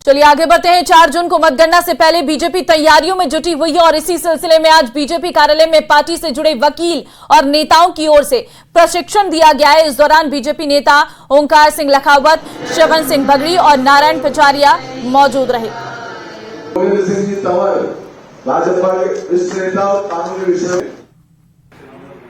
चलिए आगे बढ़ते हैं। 4 जून को मतगणना से पहले बीजेपी तैयारियों में जुटी हुई है और इसी सिलसिले में आज बीजेपी कार्यालय में पार्टी से जुड़े वकील और नेताओं की ओर से प्रशिक्षण दिया गया है। इस दौरान बीजेपी नेता ओंकार सिंह लखावत, श्रवण सिंह बगड़ी और नारायण पिचारिया मौजूद रहे।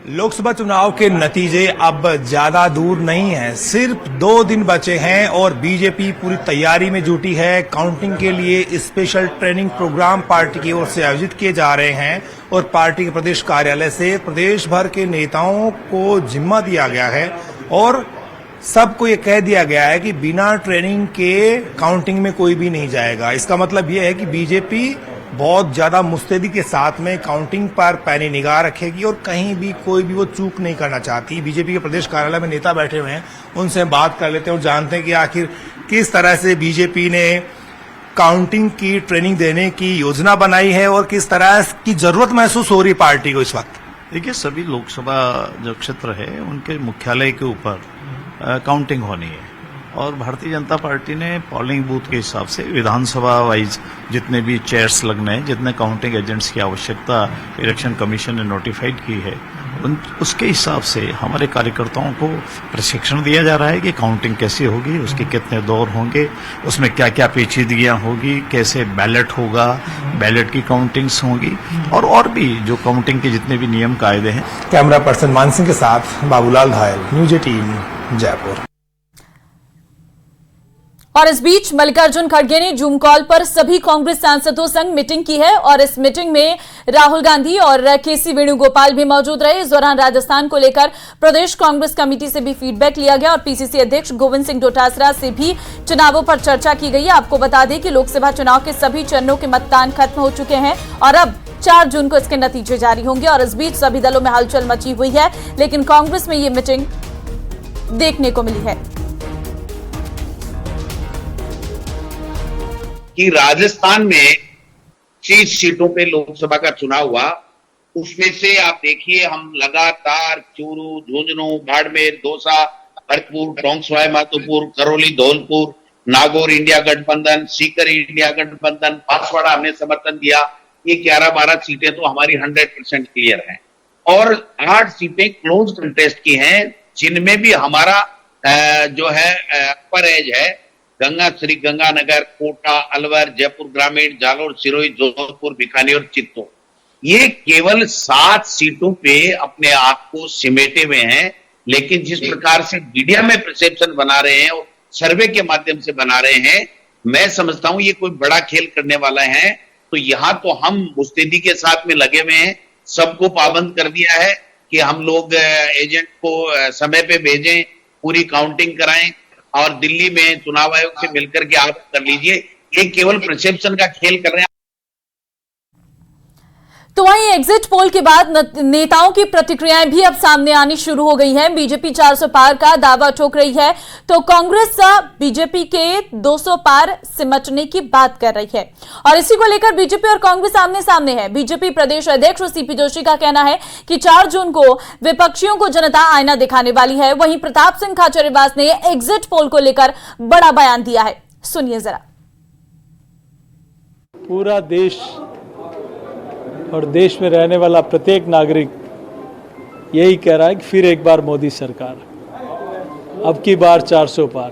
लोकसभा चुनाव के नतीजे अब ज्यादा दूर नहीं हैं, सिर्फ 2 दिन बचे हैं और बीजेपी पूरी तैयारी में जुटी है। काउंटिंग के लिए स्पेशल ट्रेनिंग प्रोग्राम पार्टी की ओर से आयोजित किए जा रहे हैं और पार्टी के प्रदेश कार्यालय से प्रदेश भर के नेताओं को जिम्मा दिया गया है और सबको ये कह दिया गया है कि बिना ट्रेनिंग के काउंटिंग में कोई भी नहीं जाएगा। इसका मतलब ये है कि बीजेपी बहुत ज्यादा मुस्तैदी के साथ में काउंटिंग पर पैनी निगाह रखेगी और कहीं भी कोई भी वो चूक नहीं करना चाहती। बीजेपी के प्रदेश कार्यालय में नेता बैठे हुए हैं, उनसे बात कर लेते हैं और जानते हैं कि आखिर किस तरह से बीजेपी ने काउंटिंग की ट्रेनिंग देने की योजना बनाई है और किस तरह की जरूरत महसूस हो रही पार्टी को इस वक्त। देखिए, सभी लोकसभा जो क्षेत्र है उनके मुख्यालय के ऊपर काउंटिंग होनी है और भारतीय जनता पार्टी ने पोलिंग बूथ के हिसाब से विधानसभा वाइज जितने भी चेयर्स लगने हैं, जितने काउंटिंग एजेंट्स की आवश्यकता इलेक्शन कमीशन ने नोटिफाइड की है, उसके हिसाब से हमारे कार्यकर्ताओं को प्रशिक्षण दिया जा रहा है कि काउंटिंग कैसी होगी, उसके कितने दौर होंगे, उसमें क्या क्या पेचीदगियां होगी, कैसे बैलेट होगा, बैलेट की काउंटिंग्स होंगी और भी जो काउंटिंग के जितने भी नियम कायदे हैं। कैमरा पर्सन मान सिंह के साथ बाबूलाल घायल, न्यूज 18 जयपुर। और इस बीच मल्लिकार्जुन खड़गे ने जूम कॉल पर सभी कांग्रेस सांसदों संग मीटिंग की है और इस मीटिंग में राहुल गांधी और केसी वेणुगोपाल भी मौजूद रहे। इस दौरान राजस्थान को लेकर प्रदेश कांग्रेस कमेटी से भी फीडबैक लिया गया और पीसीसी अध्यक्ष गोविंद सिंह डोटासरा से भी चुनावों पर चर्चा की गई है। आपको बता दें कि लोकसभा चुनाव के सभी चरणों के मतदान खत्म हो चुके हैं और अब 4 जून को इसके नतीजे जारी होंगे और इस बीच सभी दलों में हलचल मची हुई है, लेकिन कांग्रेस में ये मीटिंग देखने को मिली है कि राजस्थान में 30 सीटों पे लोकसभा का चुनाव हुआ, उसमें से आप देखिए हम लगातार चूरू, झुंझुनू, बाड़मेर, दौसा, भरतपुर, टोंक सवाई माधोपुर, करौली, धौलपुर, नागौर इंडिया गठबंधन, सीकर इंडिया गठबंधन, बांसवाड़ा हमने समर्थन दिया। ये 11-12 सीटें तो हमारी 100% क्लियर हैं और 8 सीटें क्लोज कंटेस्ट की हैं, जिनमें भी हमारा जो है अपर एज है गंगा, श्री गंगानगर, कोटा, अलवर, जयपुर ग्रामीण, जालोर, सिरोही, जोधपुर, बीकानेर, चित्तौड़, ये केवल 7 सीटों पे अपने आप को सिमेटे हुए हैं। लेकिन जिस प्रकार से मीडिया में परसेप्शन बना रहे हैं और सर्वे के माध्यम से बना रहे हैं, मैं समझता हूं ये कोई बड़ा खेल करने वाला है। तो यहां तो हम मुस्तैदी के साथ में लगे हुए हैं, सबको पाबंद कर दिया है कि हम लोग एजेंट को समय पे भेजें, पूरी काउंटिंग कराएं और दिल्ली में चुनाव आयोग से मिलकर के आप कर लीजिए। ये केवल परसेप्शन का खेल कर रहे हैं। तो वहीं एग्जिट पोल के बाद नेताओं की प्रतिक्रियाएं भी अब सामने आनी शुरू हो गई हैं। बीजेपी 400 पार का दावा ठोक रही है तो कांग्रेस बीजेपी के 200 पार सिमटने की बात कर रही है और इसी को लेकर बीजेपी और कांग्रेस आमने सामने है। बीजेपी प्रदेश अध्यक्ष सीपी जोशी का कहना है कि 4 जून को विपक्षियों को जनता आईना दिखाने वाली है। वहीं प्रताप सिंह खाचरियावास ने एग्जिट पोल को लेकर बड़ा बयान दिया है, सुनिए जरा। पूरा देश और देश में रहने वाला प्रत्येक नागरिक यही कह रहा है कि फिर एक बार मोदी सरकार, अब की बार 400 पार।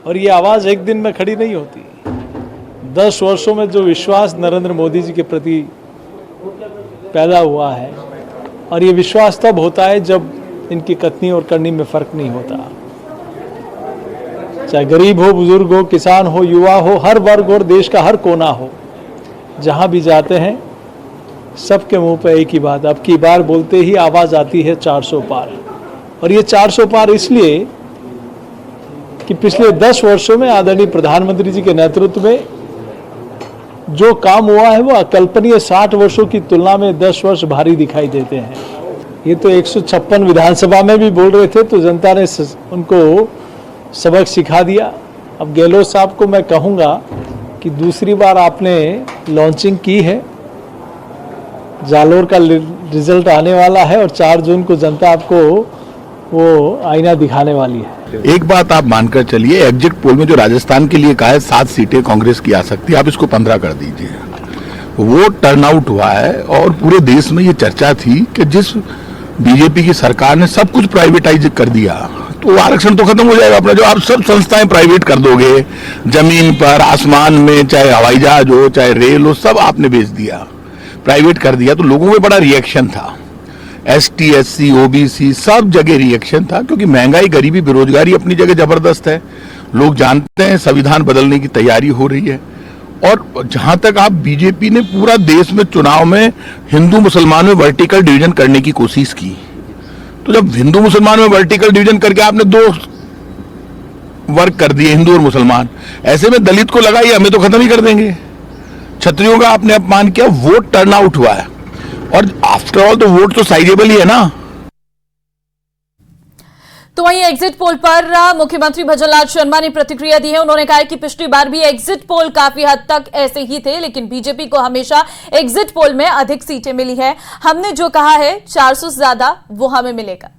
और ये आवाज़ एक दिन में खड़ी नहीं होती। 10 वर्षों में जो विश्वास नरेंद्र मोदी जी के प्रति पैदा हुआ है और ये विश्वास तब होता है जब इनकी कथनी और करनी में फर्क नहीं होता। चाहे गरीब हो, बुजुर्ग हो, किसान हो, युवा हो, हर वर्ग और देश का हर कोना हो, जहाँ भी जाते हैं सबके मुंह पे एक ही बात, अब की बार बोलते ही आवाज आती है 400 पार। और ये 400 पार इसलिए कि पिछले 10 वर्षों में आदरणीय प्रधानमंत्री जी के नेतृत्व में जो काम हुआ है वो अकल्पनीय। 60 वर्षों की तुलना में 10 वर्ष भारी दिखाई देते हैं। ये तो 156 विधानसभा में भी बोल रहे थे तो जनता ने उनको सबक सिखा दिया। अब गहलोत साहब को मैं कहूँगा कि दूसरी बार आपने लॉन्चिंग की है, जालोर का रिजल्ट आने वाला है और 4 जून को जनता आपको वो आईना दिखाने वाली है। एक बात आप मानकर चलिए, एग्जिट पोल में जो राजस्थान के लिए कहा है 7 सीटें कांग्रेस की आ सकती है, आप इसको 15 कर दीजिए। वो टर्नआउट हुआ है और पूरे देश में ये चर्चा थी कि जिस बीजेपी की सरकार ने सब कुछ प्राइवेटाइज कर दिया तो आरक्षण तो खत्म हो जाएगा अपना। जो आप सब संस्थाएं प्राइवेट कर दोगे, जमीन पर, आसमान में, चाहे हवाई जहाज हो, चाहे रेल हो, सब आपने बेच दिया, प्राइवेट कर दिया। तो लोगों में बड़ा रिएक्शन था, ST SC OBC सब जगह रिएक्शन था, क्योंकि महंगाई, गरीबी, बेरोजगारी अपनी जगह जबरदस्त है। लोग जानते हैं संविधान बदलने की तैयारी हो रही है। और जहां तक आप बीजेपी ने पूरा देश में चुनाव में हिंदू मुसलमान में वर्टिकल डिवीजन करने की कोशिश की, तो जब हिंदू मुसलमान में वर्टिकल डिवीजन करके आपने 2 वर्ग कर दिए, हिंदू और मुसलमान, ऐसे में दलित को लगा ये हमें तो खत्म ही कर देंगे। क्षत्रियों का आपने अपमान किया, वोट टर्नआउट हुआ है। और आफ्टर ऑल तो वोट तो साइजेबल ही है ना। तो वहीं एग्जिट पोल पर मुख्यमंत्री भजनलाल शर्मा ने प्रतिक्रिया दी है। उन्होंने कहा है कि पिछली बार भी एग्जिट पोल काफी हद तक ऐसे ही थे, लेकिन बीजेपी को हमेशा एग्जिट पोल में अधिक सीटें मिली है। हमने जो कहा है 400 से ज्यादा वो हमें मिलेगा।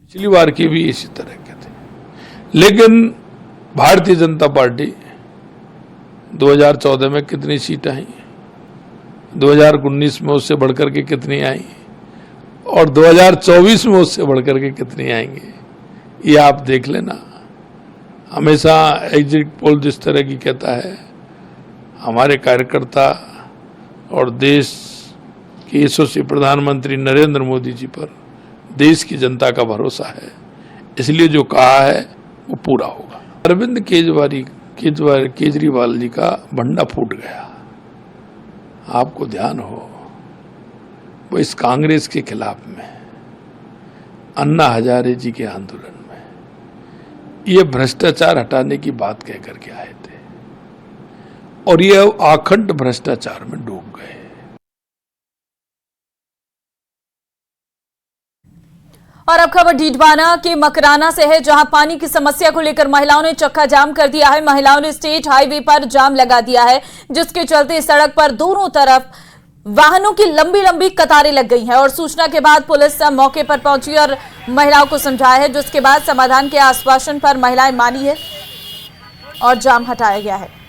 पिछली बार की भी इसी तरह के थे, लेकिन भारतीय जनता पार्टी 2014 में कितनी सीटें आई, 2019 में उससे बढ़कर के कितनी आई, और 2024 में उससे बढ़कर के कितनी आएंगी, ये आप देख लेना। हमेशा एग्जिट पोल जिस तरह की कहता है, हमारे कार्यकर्ता और देश के यशस्वी प्रधानमंत्री नरेंद्र मोदी जी पर देश की जनता का भरोसा है, इसलिए जो कहा है वो पूरा होगा। अरविंद केजरीवाल जी का भंडा फूट गया, आपको ध्यान हो, वो इस कांग्रेस के खिलाफ में, अन्ना हजारे जी के आंदोलन में ये भ्रष्टाचार हटाने की बात कह करके आए थे, और ये आखंड भ्रष्टाचार में डूब गए। और अब खबर डीडवाना के मकराना से है, जहां पानी की समस्या को लेकर महिलाओं ने चक्का जाम कर दिया है। महिलाओं ने स्टेट हाईवे पर जाम लगा दिया है, जिसके चलते सड़क पर दोनों तरफ वाहनों की लंबी लंबी कतारें लग गई हैं। और सूचना के बाद पुलिस मौके पर पहुंची और महिलाओं को समझाया है, जिसके बाद समाधान के आश्वासन पर महिलाएं मानी है और जाम हटाया गया है।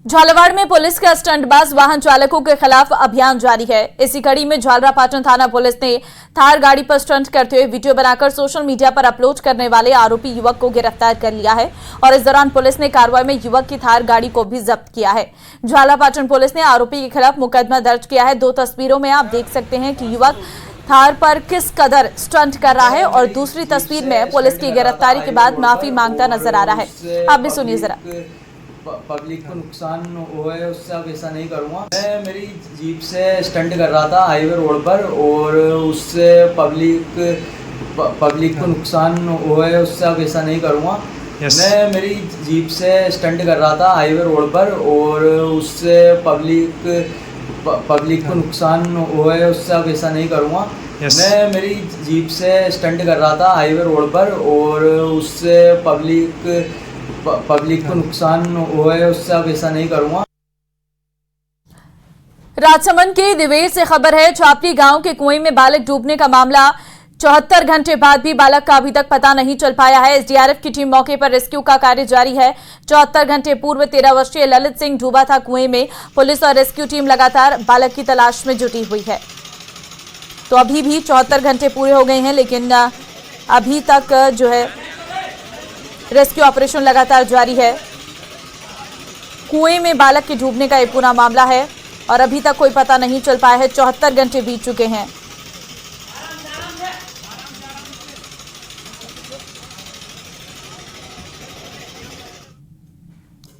झालावाड़ में पुलिस का स्टंटबाज वाहन चालकों के खिलाफ अभियान जारी है। इसी कड़ी में झालरापाटन थाना पुलिस ने थार गाड़ी पर स्टंट करते हुए वीडियो बनाकर सोशल मीडिया पर अपलोड करने वाले आरोपी युवक को गिरफ्तार कर लिया है। और इस दौरान पुलिस ने कार्रवाई में युवक की थार गाड़ी को भी जब्त किया है। झालरापाटन पुलिस ने आरोपी के खिलाफ मुकदमा दर्ज किया है। 2 तस्वीरों में आप देख सकते हैं कि युवक थार पर किस कदर स्टंट कर रहा है, और दूसरी तस्वीर में पुलिस की गिरफ्तारी के बाद माफी मांगता नजर आ रहा है। आप भी सुनिए जरा। पब्लिक को नुकसान हुआ है, उससे अब ऐसा नहीं करूँगा। मैं मेरी जीप से स्टंट कर रहा था हाईवे रोड पर, और उससे पब्लिक को नुकसान हुआ है, उससे अब ऐसा नहीं करूँगा। मैं मेरी जीप से स्टंट कर रहा था हाईवे रोड पर, और उससे पब्लिक को नुकसान हुआ है, उससे अब ऐसा नहीं करूँगा। मैं मेरी जीप से स्टंट कर रहा था हाईवे रोड पर, और उससे पब्लिक को नुकसान हुआ है, उससे अब ऐसा नहीं करूँगा। राजसमंद के दिवेर से खबर है, छापली गांव के कुएं में बालक डूबने का मामला 74 घंटे बाद भी बालक का अभी तक पता नहीं चल पाया है। एसडीआरएफ की टीम मौके पर रेस्क्यू का कार्य जारी है। 74 घंटे पूर्व 13 वर्षीय ललित सिंह डूबा था कुएं में। पुलिस और रेस्क्यू टीम लगातार बालक की तलाश में जुटी हुई है। तो अभी भी 74 घंटे पूरे हो गए हैं, लेकिन अभी तक जो है रेस्क्यू ऑपरेशन लगातार जारी है। कुएं में बालक के डूबने का ये पूरा मामला है और अभी तक कोई पता नहीं चल पाया है। 74 घंटे बीत चुके हैं।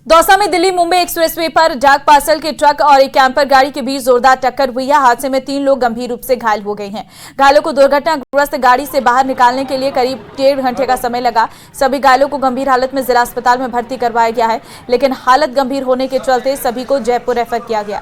दौसा में दिल्ली मुंबई एक्सप्रेसवे पर डाक पार्सल के ट्रक और एक कैंपर गाड़ी के बीच जोरदार टक्कर हुई है। हादसे में 3 लोग गंभीर रूप से घायल हो गए हैं। घायलों को दुर्घटनाग्रस्त गाड़ी से बाहर निकालने के लिए करीब 1.5 घंटे का समय लगा। सभी घायलों को गंभीर हालत में जिला अस्पताल में भर्ती करवाया गया है, लेकिन हालत गंभीर होने के चलते सभी को जयपुर रेफर किया गया।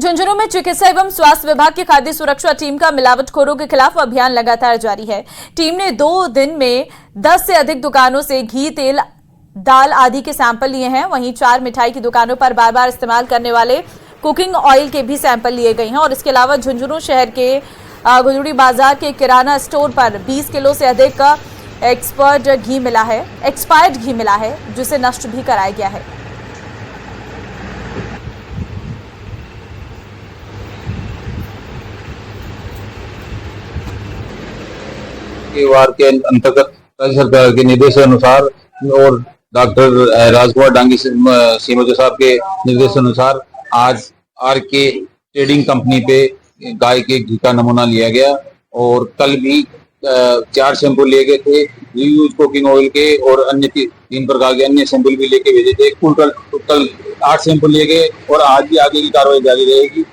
झुंझुनू में चिकित्सा एवं स्वास्थ्य विभाग की खाद्य सुरक्षा टीम का मिलावटखोरों के खिलाफ अभियान लगातार जारी है। टीम ने 2 दिन में 10 से अधिक दुकानों से घी, तेल, दाल आदि के सैंपल लिए हैं। वहीं 4 मिठाई की दुकानों पर बार-बार इस्तेमाल करने वाले कुकिंग ऑयल के भी सैंपल लिए गए हैं। और इसके अलावा झुंझुनू शहर के गुजड़ी बाजार के किराना स्टोर पर 20 किलो से अधिक एक्सपायर्ड घी मिला है, जिसे नष्ट भी कराया गया है। वार के अंतर्गत राज्य सरकार के निर्देशानुसार और डॉक्टर राजकुमार डांगी सीमोजा साहब के निर्देशानुसार आज RK ट्रेडिंग कंपनी पे गाय के घी का नमूना लिया गया और कल भी 4 सैंपल लिए गए थे रीयूज कुकिंग ऑयल के और अन्य 3 प्रकार के अन्य सैंपल भी लेके भेजे थे। टोटल 8 सैंपल लिए गए और आज भी आगे की कार्रवाई जारी रहेगी।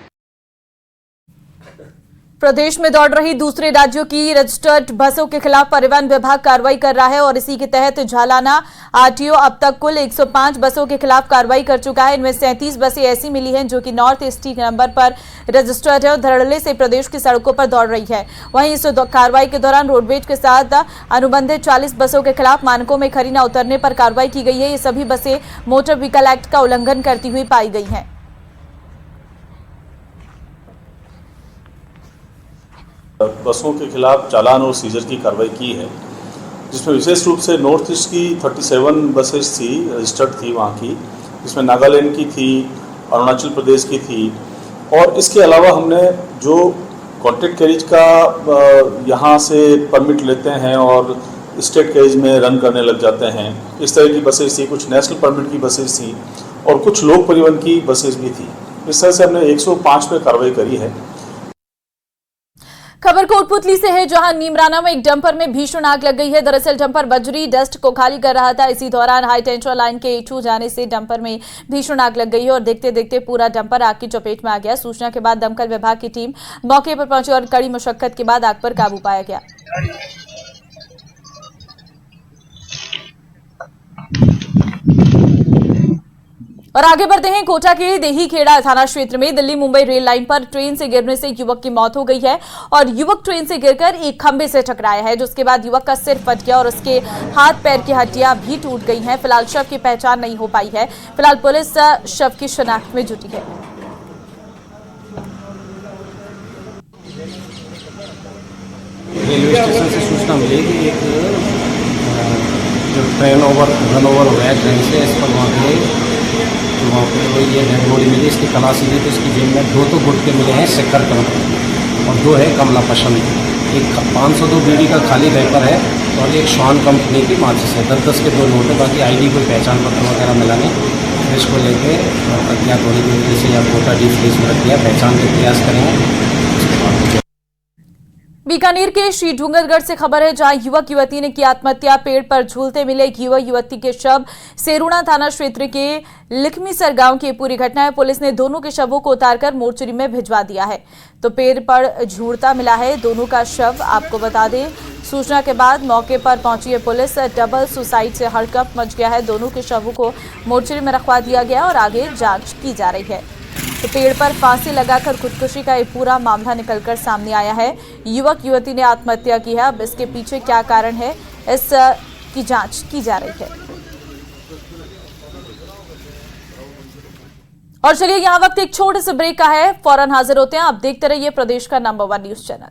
प्रदेश में दौड़ रही दूसरे राज्यों की रजिस्टर्ड बसों के खिलाफ परिवहन विभाग कार्रवाई कर रहा है और इसी के तहत झालाना RTO अब तक कुल 105 बसों के खिलाफ कार्रवाई कर चुका है। इनमें 37 बसें ऐसी मिली हैं जो कि नॉर्थ ईस्ट नंबर पर रजिस्टर्ड है और धड़ल्ले से प्रदेश की सड़कों पर दौड़ रही है। वहीं इस कार्रवाई के दौरान रोडवेज के साथ अनुबंधित 40 बसों के खिलाफ मानकों में खरी न उतरने पर कार्रवाई की गई है। ये सभी बसें मोटर व्हीकल एक्ट का उल्लंघन करती हुई पाई गई हैं। बसों के खिलाफ चालान और सीजर की कार्रवाई की है, जिसमें विशेष रूप से नॉर्थ ईस्ट की 37 बसेस थी, रजिस्टर्ड थी वहाँ की, जिसमें नागालैंड की थी, अरुणाचल प्रदेश की थी। और इसके अलावा हमने जो कॉन्ट्रैक्ट कैरिज का यहाँ से परमिट लेते हैं और स्टेट कैरिज में रन करने लग जाते हैं, इस तरह की बसेस थी। कुछ नेशनल परमिट की बसेस थी और कुछ लोक परिवहन की बसेस भी थी। इस तरह से हमने 105 पे कार्रवाई करी है। खबर कोटपुतली से है, जहां नीमराना में एक डंपर में भीषण आग लग गई है। दरअसल डंपर बजरी डस्ट को खाली कर रहा था। इसी दौरान हाई टेंशन लाइन के छू जाने से डंपर में भीषण आग लग गई है और देखते देखते पूरा डंपर आग की चपेट में आ गया। सूचना के बाद दमकल विभाग की टीम मौके पर पहुंची और कड़ी मशक्कत के बाद आग पर काबू पाया गया। और आगे बढ़ते हैं, कोटा के देहीखेड़ा थाना क्षेत्र में दिल्ली मुंबई रेल लाइन पर ट्रेन से गिरने से युवक की मौत हो गई है और युवक ट्रेन से गिरकर एक खंभे से टकराया है, जिसके बाद युवक का सिर फट गया और उसके हाथ पैर की हड्डियां भी टूट गई हैं। फिलहाल शव की पहचान नहीं हो पाई है। फिलहाल पुलिस शव की शिनाख्त में जुटी है। रेलवे स्टेशन से सूचना मिली कि एक जो ट्रेन रन ओवर हुआ है ट्रेन से, इस पर वहाँ पे ये डेड बॉडी मिली। इसकी तलाशी ली तो इसकी जेब में 2 तो गुटके मिले हैं शक्कर कंपनी और 2 है कमला पसंद। एक 502 बीडी का खाली रैपर है और एक श्वान कंपनी की माचिस है। 10-10 के 2 नोट है। बाकी ID कोई पहचान पत्र वगैरह मिला नहीं। इसको लेके प्रक्रिया थोड़ी देर से या कोटा डी फ्रीज में रख दिया, पहचान के प्रयास करेंगे। बीकानेर के श्री डूंगरगढ़ से खबर है, जहां युवक युवती ने की आत्महत्या। पेड़ पर झूलते मिले एक युवक युवती के शव सेरुणा थाना क्षेत्र के लिखमीसर गांव की पूरी घटना है। पुलिस ने दोनों के शवों को उतारकर मोर्चरी में भिजवा दिया है। तो पेड़ पर झूलता मिला है दोनों का शव। आपको बता दें, सूचना के बाद मौके पर पहुंची है पुलिस। डबल सुसाइड से हड़कंप मच गया है। दोनों के शवों को मोर्चरी में रखवा दिया गया और आगे जांच की जा रही है। तो पेड़ पर फांसी लगाकर खुदकुशी का ये पूरा मामला निकलकर सामने आया है। युवक युवती ने आत्महत्या की है। अब इसके पीछे क्या कारण है, इस की जांच की जा रही है। और चलिए, यहाँ वक्त एक छोटे से ब्रेक का है, फौरन हाजिर होते हैं। आप देखते रहिए प्रदेश का नंबर 1 न्यूज चैनल।